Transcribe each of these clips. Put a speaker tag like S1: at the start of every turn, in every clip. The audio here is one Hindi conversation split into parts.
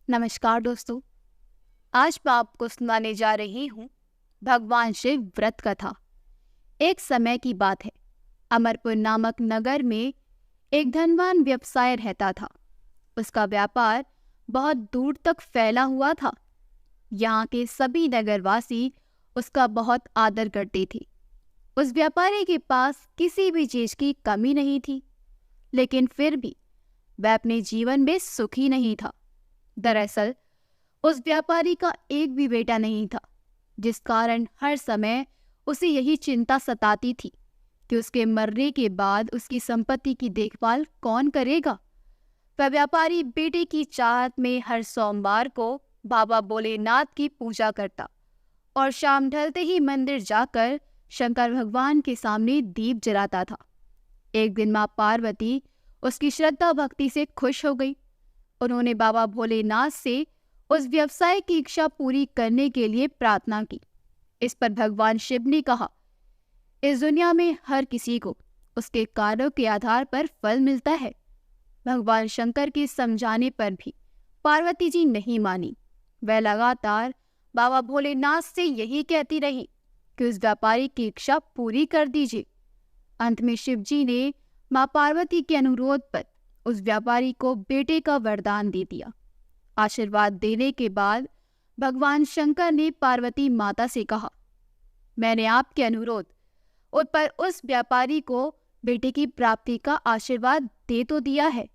S1: नमस्कार दोस्तों। आज मैं आपको सुनाने जा रही हूँ भगवान शिव व्रत कथा। एक समय की बात है। अमरपुर नामक नगर में एक धनवान व्यवसाय रहता था। उसका व्यापार बहुत दूर तक फैला हुआ था। यहाँ के सभी नगरवासी उसका बहुत आदर करते थे। उस व्यापारी के पास किसी भी चीज की कमी नहीं थी, लेकिन फिर भी वह अपने जीवन में सुखी नहीं था। दरअसल उस व्यापारी का एक भी बेटा नहीं था, जिस कारण हर समय उसे यही चिंता सताती थी कि उसके मरने के बाद उसकी संपत्ति की देखभाल कौन करेगा। वह व्यापारी बेटे की चाहत में हर सोमवार को बाबा भोलेनाथ की पूजा करता और शाम ढलते ही मंदिर जाकर शंकर भगवान के सामने दीप जलाता था। एक दिन माँ पार्वती उसकी श्रद्धा भक्ति से खुश हो गई। उन्होंने बाबा भोलेनाथ से उस व्यवसाय की इच्छा पूरी करने के लिए प्रार्थना की। इस पर भगवान शिव ने कहा, इस दुनिया में हर किसी को उसके कार्यों के आधार पर फल मिलता है। भगवान शंकर के समझाने पर भी पार्वती जी नहीं मानी। वह लगातार बाबा भोलेनाथ से यही कहती रही कि उस व्यापारी की इच्छा पूरी कर दीजिए। अंत में शिव जी ने माँ पार्वती के अनुरोध पर उस व्यापारी को बेटे का वरदान दे दिया। आशीर्वाद देने के बाद भगवान शंकर ने पार्वती माता से कहा, मैंने आपके अनुरोध पर उस व्यापारी को बेटे की प्राप्ति का आशीर्वाद दे तो दिया है,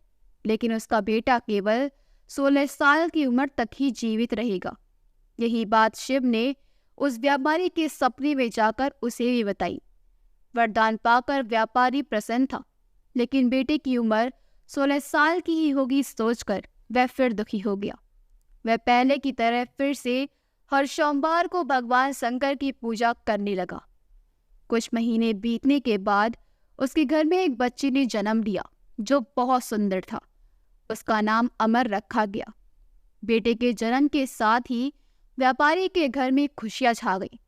S1: लेकिन उसका बेटा केवल 16 साल की उम्र तक ही जीवित रहेगा। यही बात शिव ने उस व्यापारी के सपने में जाकर उसे भी बताई। वरदान पाकर व्यापारी प्रसन्न था, लेकिन बेटे की उम्र 16 साल की ही होगी सोचकर वह फिर दुखी हो गया। वह पहले की तरह फिर से हर सोमवार को भगवान शंकर की पूजा करने लगा। कुछ महीने बीतने के बाद उसके घर में एक बच्चे ने जन्म लिया जो बहुत सुंदर था। उसका नाम अमर रखा गया। बेटे के जन्म के साथ ही व्यापारी के घर में खुशियां छा गई।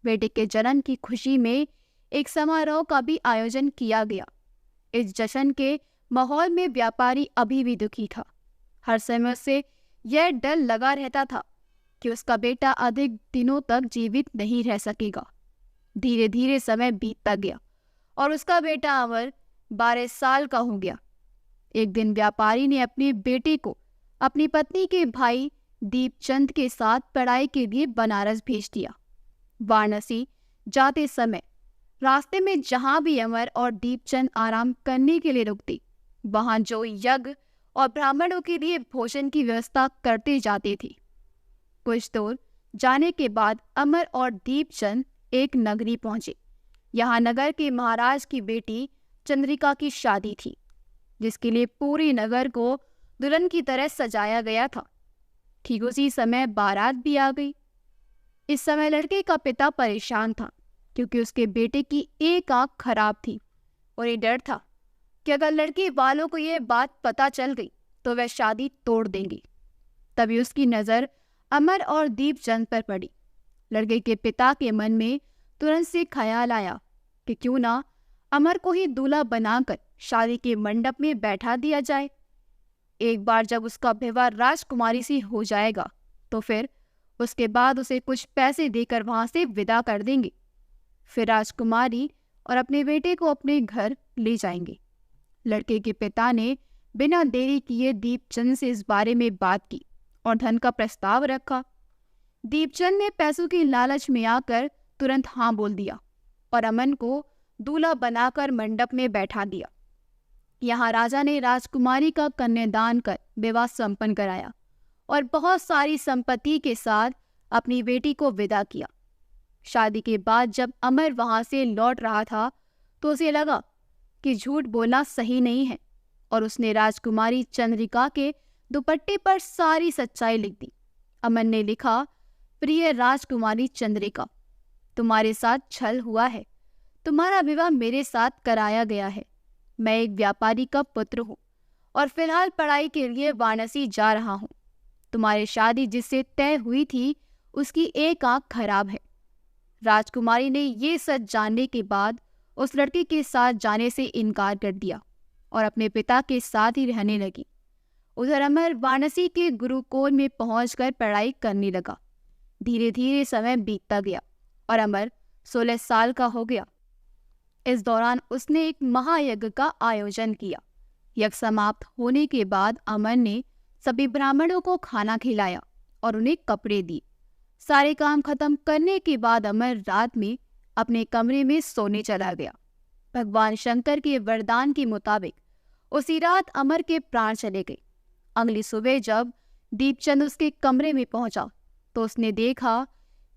S1: बेटे के जन्म की खुशी में एक समारोह का भी आयोजन किया गया। इस जश्न के माहौल में व्यापारी अभी भी दुखी था। हर समय से यह डर लगा रहता था कि उसका बेटा अधिक दिनों तक जीवित नहीं रह सकेगा। धीरे धीरे समय बीतता गया और उसका बेटा अमर 12 साल का हो गया। एक दिन व्यापारी ने अपने बेटे को अपनी पत्नी के भाई दीपचंद के साथ पढ़ाई के लिए बनारस भेज दिया। वाराणसी जाते समय रास्ते में जहां भी अमर और दीपचंद आराम करने के लिए रुकते, वहां जो यज्ञ और ब्राह्मणों के लिए भोजन की व्यवस्था करते जाते थे। कुछ दूर जाने के बाद अमर और दीपचंद एक नगरी पहुंचे। यहाँ नगर के महाराज की बेटी चंद्रिका की शादी थी, जिसके लिए पूरे नगर को दुल्हन की तरह सजाया गया था। ठीक उसी समय बारात भी आ गई। इस समय लड़के का पिता परेशान था, क्योंकि उसके बेटे की एक आंख खराब थी और ये डर था कि अगर लड़के वालों को यह बात पता चल गई तो वह शादी तोड़ देंगे। तभी उसकी नज़र अमर और दीपचंद पर पड़ी। लड़के के पिता के मन में तुरंत से ख्याल आया कि क्यों ना अमर को ही दूल्हा बनाकर शादी के मंडप में बैठा दिया जाए। एक बार जब उसका विवाह राजकुमारी से हो जाएगा तो फिर उसके बाद उसे कुछ पैसे देकर वहां से विदा कर देंगे। फिर राजकुमारी और अपने बेटे को अपने घर ले जाएंगे। लड़के के पिता ने बिना देरी किए दीपचंद से इस बारे में बात की और धन का प्रस्ताव रखा। दीपचंद ने पैसों की लालच में आकर तुरंत हाँ बोल दिया और अमन को दूल्हा बनाकर मंडप में बैठा दिया। यहाँ राजा ने राजकुमारी का कन्यादान कर विवाह संपन्न कराया और बहुत सारी संपत्ति के साथ अपनी बेटी को विदा किया। शादी के बाद जब अमर वहां से लौट रहा था तो उसे लगा कि झूठ बोलना सही नहीं है और उसने राजकुमारी चंद्रिका के दुपट्टे पर सारी सच्चाई लिख दी। अमन ने लिखा, प्रिय राजकुमारी चंद्रिका, तुम्हारे साथ छल हुआ है। तुम्हारा विवाह मेरे साथ कराया गया है। मैं एक व्यापारी का पुत्र हूँ और फिलहाल पढ़ाई के लिए वाराणसी जा रहा हूँ। तुम्हारी शादी जिससे तय हुई थी उसकी एक आंख खराब है। राजकुमारी ने ये सच जानने के बाद उस लड़के के साथ जाने से इनकार कर दिया और अपने पिता के साथ ही रहने लगी। उधर अमर वाराणसी के गुरुकुल में पहुंचकर पढ़ाई करने लगा। धीरे धीरे समय बीतता गया और अमर 16 साल का हो गया। इस दौरान उसने एक महायज्ञ का आयोजन किया। यज्ञ समाप्त होने के बाद अमर ने सभी ब्राह्मणों को खाना खिलाया और उन्हें कपड़े दिए। सारे काम खत्म करने के बाद अमर रात में अपने कमरे में सोने चला गया। भगवान शंकर के वरदान के मुताबिक उसी रात अमर के प्राण चले गए। अगली सुबह जब दीपचंद उसके कमरे में पहुंचा तो उसने देखा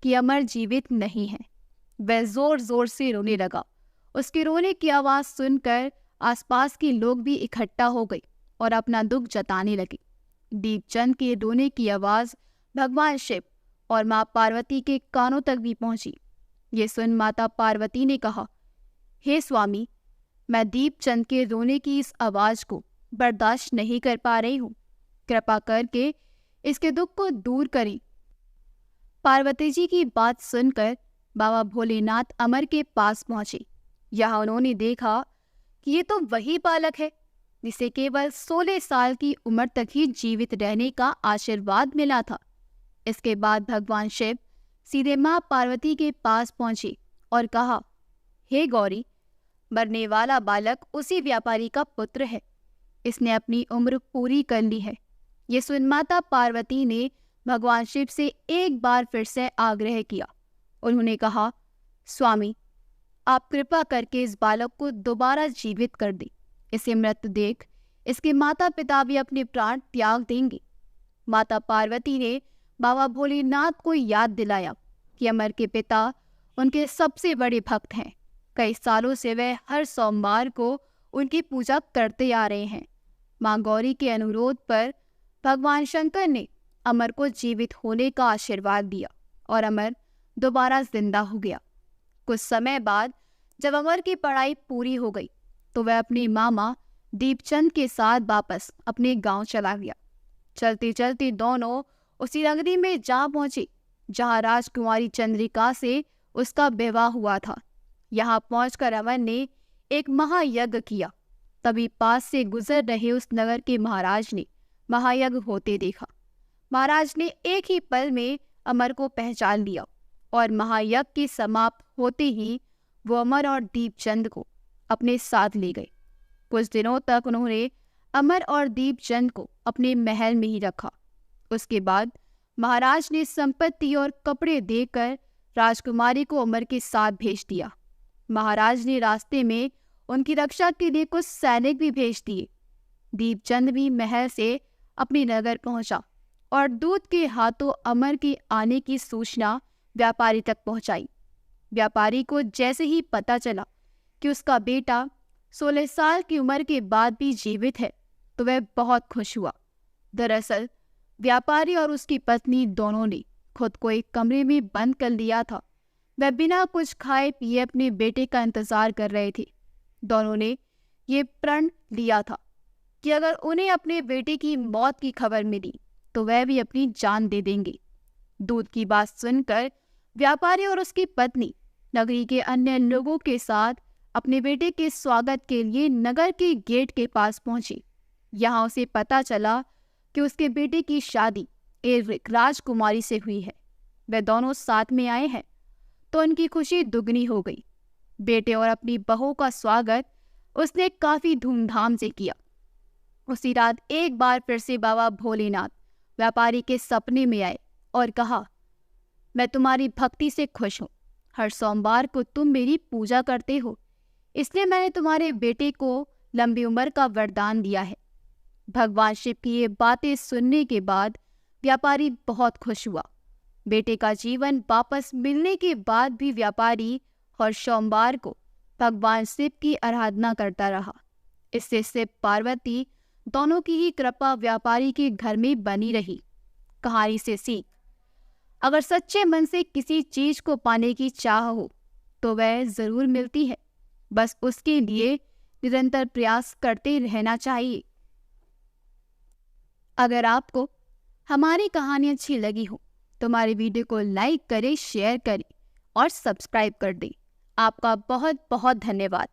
S1: कि अमर जीवित नहीं है। वह जोर जोर से रोने लगा। उसके रोने की आवाज सुनकर आसपास के लोग भी इकट्ठा हो गए और अपना दुख जताने लगे। दीपचंद के रोने की आवाज भगवान शिव और मां पार्वती के कानों तक भी पहुंची। ये सुन माता पार्वती ने कहा, हे स्वामी, मैं दीपचंद के रोने की इस आवाज को बर्दाश्त नहीं कर पा रही हूँ। कृपा करके इसके दुख को दूर करें। पार्वती जी की बात सुनकर बाबा भोलेनाथ अमर के पास पहुंचे। यहाँ उन्होंने देखा कि ये तो वही बालक है जिसे केवल 16 साल की उम्र तक ही जीवित रहने का आशीर्वाद मिला था। इसके बाद भगवान शिव सीधे मां पार्वती के पास पहुंचे और कहा, हे गौरी, मरने वाला बालक उसी व्यापारी का पुत्र है। इसने अपनी उम्र पूरी कर ली है। ये सुन माता पार्वती ने भगवान शिव से एक बार फिर से आग्रह किया। उन्होंने कहा, स्वामी, आप कृपा करके इस बालक को दोबारा जीवित कर दें। इसे मृत देख इसके माता पिता भी अपने प्राण त्याग देंगे। माता पार्वती ने बाबा भोलेनाथ को याद दिलाया कि अमर के पिता उनके सबसे बड़े भक्त हैं। कई सालों से वह हर सोमवार को उनकी पूजा करते आ रहे हैं। मां गौरी के अनुरोध पर भगवान शंकर ने अमर को जीवित होने का आशीर्वाद दिया और अमर दोबारा जिंदा हो गया। कुछ समय बाद जब अमर की पढ़ाई पूरी हो गई तो वह अपने मामा दीपचंद के साथ वापस अपने गांव चला गया। चलते चलते दोनों उसी नगरी में जा पहुंचे जहां राजकुमारी चंद्रिका से उसका विवाह हुआ था। यहाँ पहुंचकर अमर ने एक महायज्ञ किया। तभी पास से गुजर रहे उस नगर के महाराज ने महायज्ञ होते देखा। महाराज ने एक ही पल में अमर को पहचान लिया और महायज्ञ के समाप्त होते ही वो अमर और दीपचंद को अपने साथ ले गए। कुछ दिनों तक उन्होंने अमर और दीपचंद को अपने महल में ही रखा। उसके बाद महाराज ने संपत्ति और कपड़े देकर राजकुमारी को अमर के साथ भेज दिया। महाराज ने रास्ते में उनकी रक्षा के लिए कुछ सैनिक भी भेज दिए। दीपचंद भी महल से अपने नगर पहुंचा और दूत के हाथों अमर के आने की सूचना व्यापारी तक पहुंचाई। व्यापारी को जैसे ही पता चला कि उसका बेटा 16 साल की उम्र के बाद भी जीवित है तो वह बहुत खुश हुआ। दरअसल व्यापारी और उसकी पत्नी दोनों ने खुद को एक कमरे में बंद कर लिया था। वह बिना कुछ खाए पिए अपने बेटे का इंतजार कर रहे थे। दोनों ने ये प्रण लिया था कि अगर उन्हें अपने बेटे की मौत की खबर मिली तो वह भी अपनी जान दे देंगे। दूत की बात सुनकर व्यापारी और उसकी पत्नी नगरी के अन्य लोगों के साथ अपने बेटे के स्वागत के लिए नगर के गेट के पास पहुंचे। यहाँ उसे पता चला कि उसके बेटे की शादी एक राजकुमारी से हुई है। वे दोनों साथ में आए हैं तो उनकी खुशी दुगनी हो गई। बेटे और अपनी बहू का स्वागत उसने काफी धूमधाम से किया। उसी रात एक बार फिर से बाबा भोलेनाथ व्यापारी के सपने में आए और कहा, मैं तुम्हारी भक्ति से खुश हूँ। हर सोमवार को तुम मेरी पूजा करते हो, इसलिए मैंने तुम्हारे बेटे को लंबी उम्र का वरदान दिया है। भगवान शिव की ये बातें सुनने के बाद व्यापारी बहुत खुश हुआ। बेटे का जीवन वापस मिलने के बाद भी व्यापारी हर सोमवार को भगवान शिव की आराधना करता रहा। इससे शिव पार्वती दोनों की ही कृपा व्यापारी के घर में बनी रही। कहानी से सीख, अगर सच्चे मन से किसी चीज को पाने की चाह हो तो वह जरूर मिलती है, बस उसके लिए निरंतर प्रयास करते रहना चाहिए। अगर आपको हमारी कहानी अच्छी लगी हो तो हमारे वीडियो को लाइक करें, शेयर करें और सब्सक्राइब कर दें। आपका बहुत बहुत धन्यवाद।